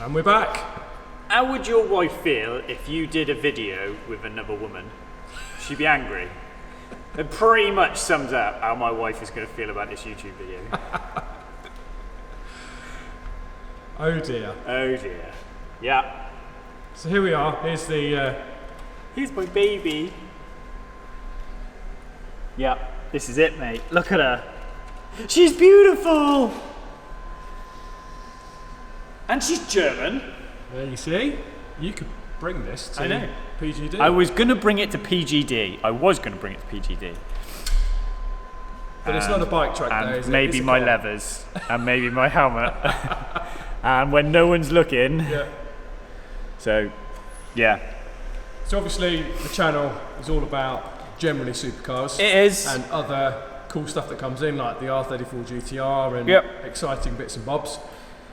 And we're back. How would your wife feel if you did a video with another woman? She'd be angry. It pretty much sums up how my wife is going to feel about this YouTube video. Oh dear. Oh dear. Yeah. So here we are. Here's the. Here's my baby. Yeah, this is it, mate. Look at her. She's beautiful. And she's German. There you see. You could bring this to PGD. I was going to bring it to PGD. But it's not a bike track and though, is it? Maybe It's a my car. levers and maybe my helmet. And when no one's looking. Yeah. So, yeah. So obviously the channel is all about generally supercars. It is. And other cool stuff that comes in, like the R34 GTR and exciting bits and bobs.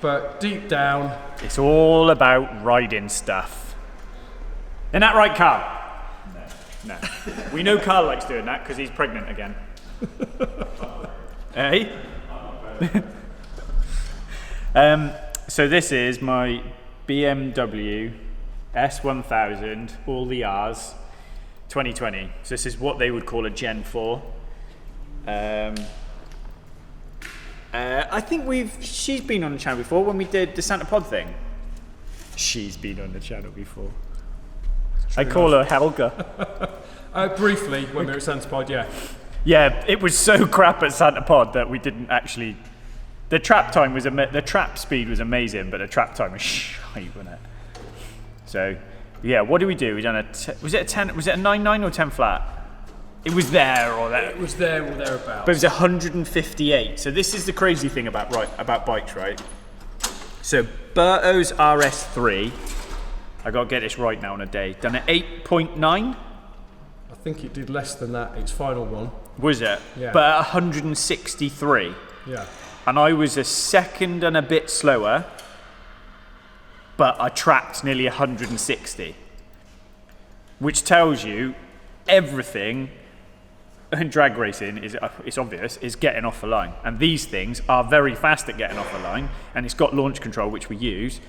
But deep down, it's all about riding stuff. Isn't that right, Carl? No. We know Carl likes doing that because he's pregnant again. Hey? So this is my BMW S1000, all the R's, 2020. So this is what they would call a Gen 4. I think she's been on the channel before when we did the Santa Pod thing. She's been on the channel before. I call her Helga. Briefly, when we were at Santa Pod, yeah. Yeah, it was so crap at Santa Pod that we didn't actually. The trap time was the trap speed was amazing, but the trap time was shite, wasn't it? So, yeah, what did we do? We done was it a 10? Was it a 9.9 or 10 flat? It was there or there. It was there or thereabouts. But it was 158. So this is the crazy thing about bikes, right? So Berto's RS3, I got to get this right now on a day. Done at 8.9. I think it did less than that. Its final one. Was it? Yeah. But at 163. Yeah. And I was a second and a bit slower, but I tracked nearly 160, which tells you everything. And drag racing it's obvious, is getting off the line. And these things are very fast at getting off the line, and it's got launch control, which we use,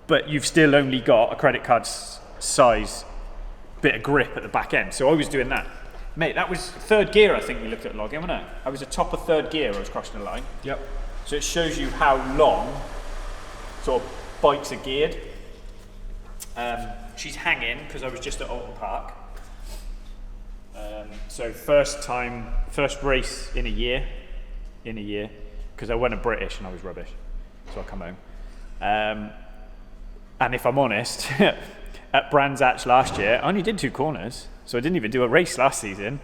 but you've still only got a credit card size bit of grip at the back end. So I was doing that. Mate, that was third gear, I think we looked at logging, wasn't it? I was at top of third gear, I was crossing the line. Yep. So it shows you how long sort of bikes are geared. She's hanging, because I was just at Alton Park. So first race in a year, because I went a British and I was rubbish, so I come home. And if I'm honest, at Brands Hatch last year, I only did 2 corners, so I didn't even do a race last season.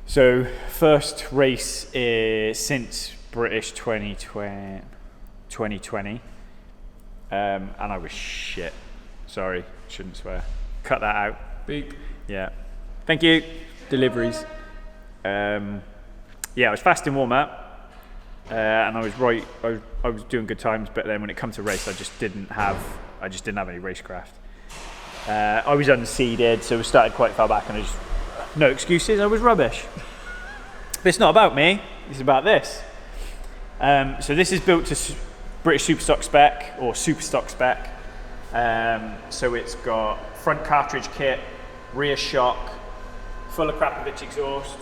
So first race is since British 2020, and I was shit. Sorry, shouldn't swear. Cut that out. Beep. Yeah. Thank you. Deliveries. Yeah, I was fast in warm up, and I was right. I was doing good times, but then when it comes to race, I just didn't have any racecraft. I was unseeded, so we started quite far back, and no excuses. I was rubbish. But it's not about me. It's about this. So this is built to British Superstock spec or Superstock spec. So it's got front cartridge kit, rear shock, full Akrapovic exhaust,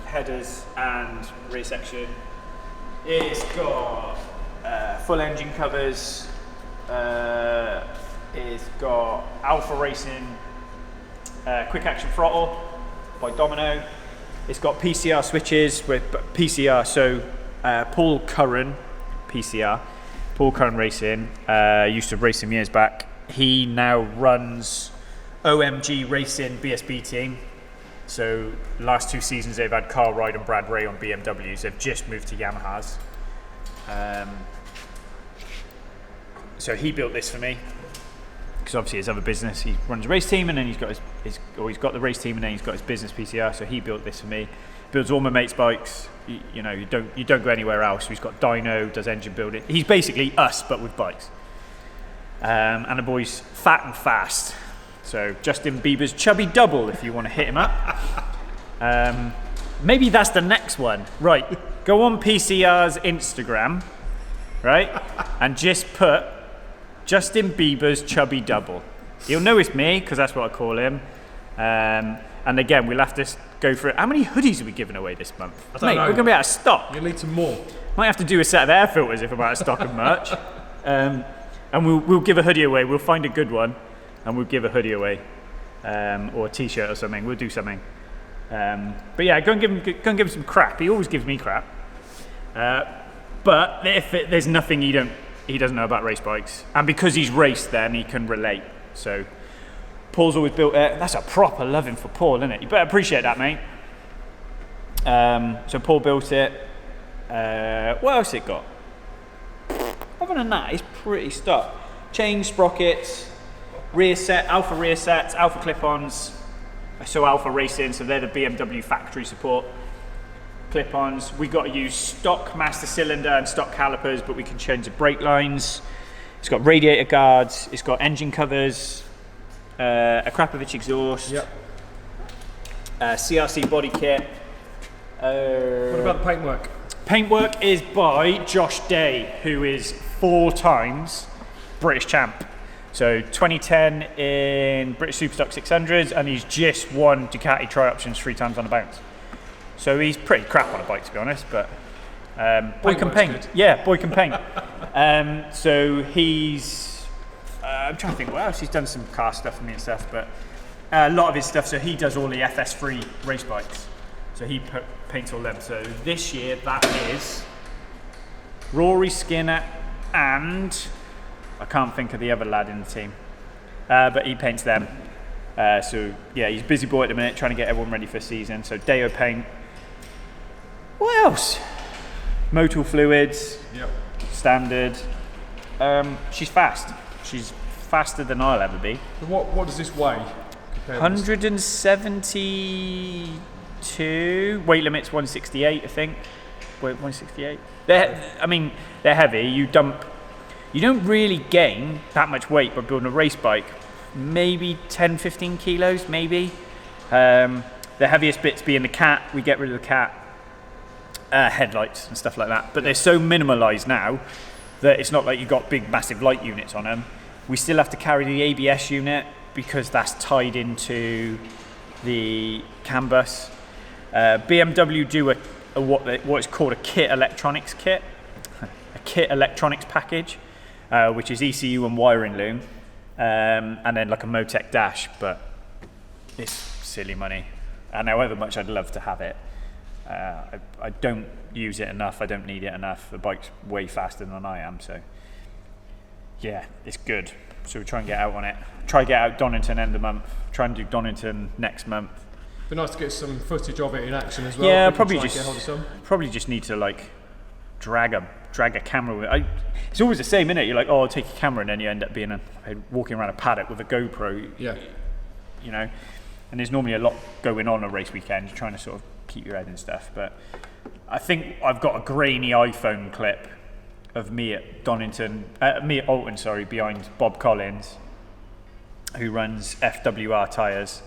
headers and rear section. It's got full engine covers. It's got Alpha Racing quick action throttle by Domino. It's got PCR switches with PCR, so Paul Curran, PCR, Paul Curran Racing, used to race him years back. He now runs OMG Racing BSB team. So last 2 seasons they've had Carl Ryde and Brad Ray on BMWs. They've just moved to Yamahas. So he built this for me, because obviously his other business, he runs a race team, and then he's got he's got the race team, and then he's got his business PCR. So he built this for me. Builds all my mates' bikes. You don't go anywhere else. He's got dyno, does engine building. He's basically us, but with bikes. And the boy's fat and fast. So Justin Bieber's chubby double, if you want to hit him up. Maybe that's the next one. Right, go on PCR's Instagram right? And just put Justin Bieber's chubby double. He'll know it's me, because that's what I call him. And again, we'll have to go for it. How many hoodies are we giving away this month? I don't know. We're going to be out of stock. You need some more. Might have to do a set of air filters if I'm out of stock of merch. And we'll give a hoodie away. We'll find a good one, and we'll give a hoodie away, or a t-shirt or something. We'll do something. But yeah, go and give him some crap. He always gives me crap. But if there's nothing he doesn't know about race bikes, and because he's raced, then he can relate. So Paul's always built it. That's a proper loving for Paul, isn't it? You better appreciate that, mate. So Paul built it. What else it got? Other than that, it's pretty stuck. Chain sprockets, alpha rear sets, alpha clip-ons. So alpha racing, so they're the BMW factory support clip-ons. We got to use stock master cylinder and stock calipers, but we can change the brake lines. It's got radiator guards. It's got engine covers. Akrapovic exhaust. Yep. CRC body kit. What about the paintwork? Paintwork is by Josh Day, who is 4 times British champ. So 2010 in British Superstock 600s, and he's just won Ducati Tri-Options 3 times on the bounce. So he's pretty crap on a bike, to be honest, but boy can paint. Good. Yeah, boy can paint. So he's, I'm trying to think what else. He's done some car stuff for me and stuff, but a lot of his stuff, so he does all the FS3 race bikes. So he paints all them. So this year that is Rory Skinner and I can't think of the other lad in the team, but he paints them. So yeah, he's busy boy at the minute trying to get everyone ready for season. So Deo paint. What else? Motul fluids. Yep. Standard. She's fast. She's faster than I'll ever be. So what does this weigh? 172. Weight limit's 168, I think. Wait, 168. They're heavy. You don't really gain that much weight by building a race bike. Maybe 10, 15 kilos, maybe. The heaviest bits being the cat. We get rid of the cat. Headlights and stuff like that. But they're so minimalised now that it's not like you've got big, massive light units on them. We still have to carry the ABS unit because that's tied into the CAN bus. BMW do what is called a kit electronics kit. A kit electronics package. Which is ECU and wiring loom, and then like a MoTeC dash, but it's silly money. And however much I'd love to have it, I don't use it enough, I don't need it enough. The bike's way faster than I am, so yeah, it's good. So we try and get out on it. Try to get out Donington end of month, try and do Donington next month. Be nice to get some footage of it in action as well. Yeah, probably probably just need to like drag a camera with it's always the same, innit? You're like, oh, I'll take a camera, and then you end up being walking around a paddock with a GoPro. Yeah. You know, and there's normally a lot going on a race weekend. You're trying to sort of keep your head and stuff. But I think I've got a grainy iPhone clip of me at Alton, behind Bob Collins, who runs FWR tyres.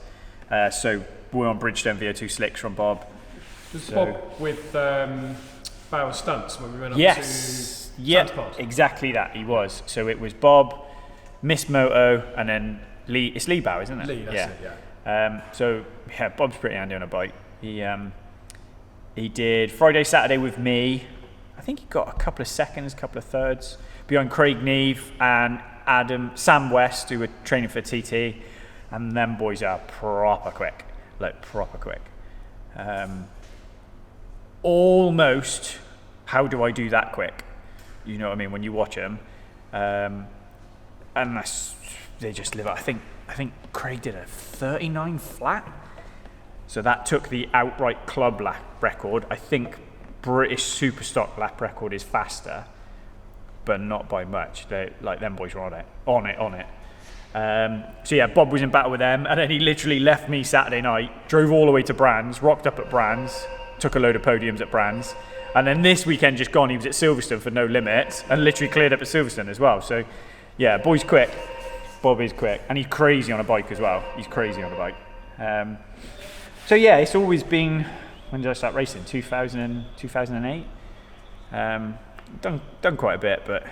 So we're on Bridgestone VO2 slicks from Bob. Was Bob with Bauer Stunts when we went up to Sandspot? Exactly that, he was. So it was Bob, Miss Moto, and then Lee. It's Lee Bauer, isn't it? Lee, that's it, yeah. So yeah, Bob's pretty handy on a bike. He did Friday, Saturday with me. I think he got a couple of seconds, couple of thirds behind Craig Neve and Sam West, who were training for TT, and them boys are proper quick. Almost, how do I do that quick? You know what I mean, when you watch them. And they just live. I think Craig did a 39 flat. So that took the outright club lap record. I think British Superstock lap record is faster, but not by much. They like them boys were on it. So yeah, Bob was in battle with them, and then he literally left me Saturday night, drove all the way to Brands, rocked up at Brands, took a load of podiums at Brands, and then this weekend just gone, he was at Silverstone for No Limits, and literally cleared up at Silverstone as well. So yeah, boy's quick. Bob is quick, and he's crazy on a bike as well. He's crazy on a bike. So yeah, it's always been, when did I start racing? 2008. done quite a bit, but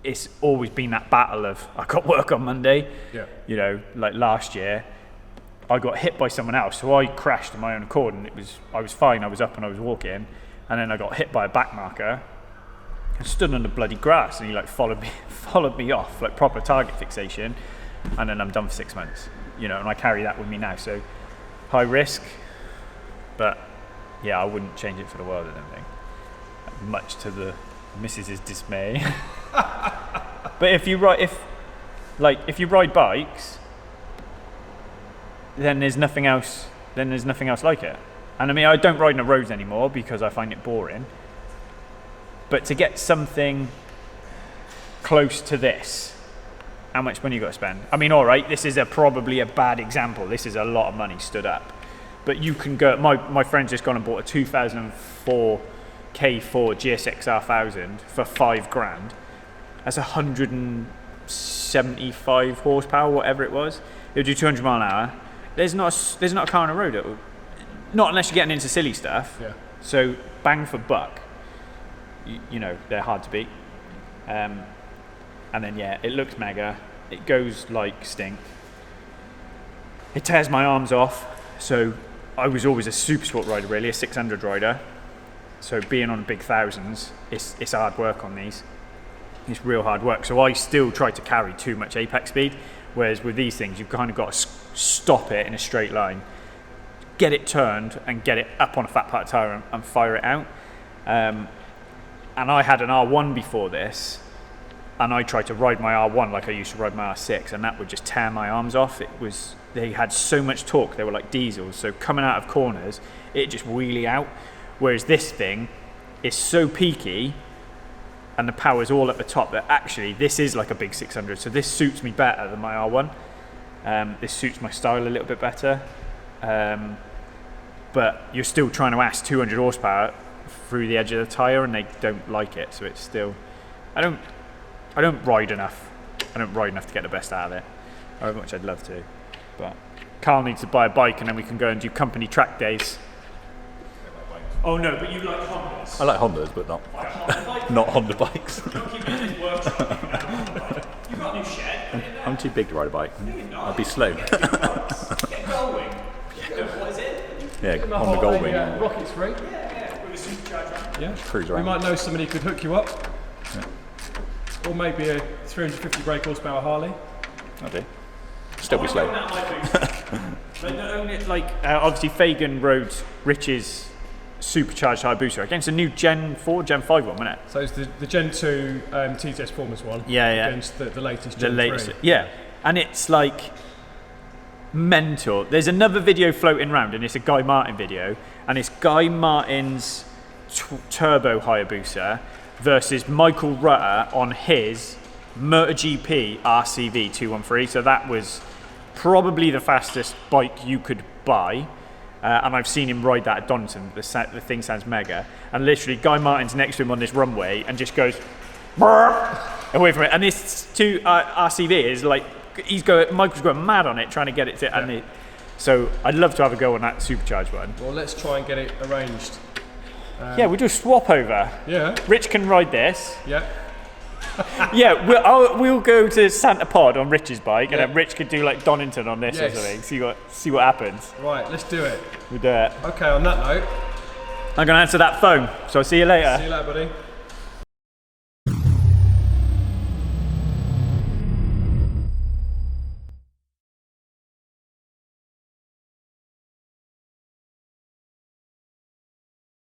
it's always been that battle of I got work on Monday. Yeah. You know, like last year, I got hit by someone else, so I crashed on my own accord, and I was fine. I was up and I was walking, and then I got hit by a back marker. I stood on the bloody grass, and he like followed me off, like proper target fixation, and then I'm done for 6 months. You know, and I carry that with me now. So high risk, but yeah, I wouldn't change it for the world. I don't think, much to the missus's dismay. But if you ride bikes, then there's nothing else. Then there's nothing else like it. And I mean, I don't ride on the roads anymore because I find it boring. But to get something close to this, how much money you got to spend? I mean, all right, this is probably a bad example. This is a lot of money stood up. But you can go. My friend's just gone and bought a 2004 K4 GSX R1000 for $5,000. That's 175 horsepower, whatever it was. It'll do 200 mile an hour. There's not a car on the road. Not unless you're getting into silly stuff. Yeah. So bang for buck. You know, they're hard to beat. And then yeah, it looks mega. It goes like stink. It tears my arms off. So I was always a super sport rider, really, a 600 rider. So being on big thousands, it's hard work on these. It's real hard work. So I still try to carry too much apex speed. Whereas with these things, you've kind of got to stop it in a straight line, get it turned, and get it up on a fat part tyre and fire it out. And I had an R1 before this, and I tried to ride my R1 like I used to ride my R6, and that would just tear my arms off. They had so much torque, they were like diesels, so coming out of corners, it just wheelie out. Whereas this thing is so peaky, and the power's all at the top, that actually this is like a big 600, so this suits me better than my R1. This suits my style a little bit better. But you're still trying to ask 200 horsepower through the edge of the tyre, and they don't like it, so it's still, I don't ride enough. I don't ride enough to get the best out of it, however much I'd love to. But Carl needs to buy a bike, and then we can go and do company track days. Oh no, but you like Hondas. I like Hondas, but not not Honda bikes. You've got a new shed. I'm too big to ride a bike. I'd be slow. Get going. What is it? Yeah, on the Goldwing. Rockets free. Yeah, with a supercharger. Yeah. Cruise around. We might know somebody who could hook you up. Yeah. Or maybe a 350 brake horsepower Harley. I do. Still be slow. Obviously Fagan rode Rich's supercharged Hayabusa against a new Gen 4, Gen 5 one, wasn't it? So it's the Gen 2 TTS Formers one. Yeah. Against the latest Gen 3. Yeah. And it's like mental. There's another video floating around, and it's a Guy Martin video, and it's Guy Martin's turbo Hayabusa versus Michael Rutter on his MoTeC RCV 213. So that was probably the fastest bike you could buy. And I've seen him ride that at Donington. The thing sounds mega. And literally, Guy Martin's next to him on this runway and just goes away from it. And this RCV is like, Michael's going mad on it, trying to get it to. Yeah. And so I'd love to have a go on that supercharged one. Well, let's try and get it arranged. Yeah, we'll do a swap over. Yeah. Rich can ride this. Yeah. Yeah, we'll go to Santa Pod on Rich's bike, and then Rich could do like Donington on this or something. See what happens. Right, let's do it. We'll do it. Okay, on that note, I'm going to answer that phone, so I'll see you later. See you later, buddy.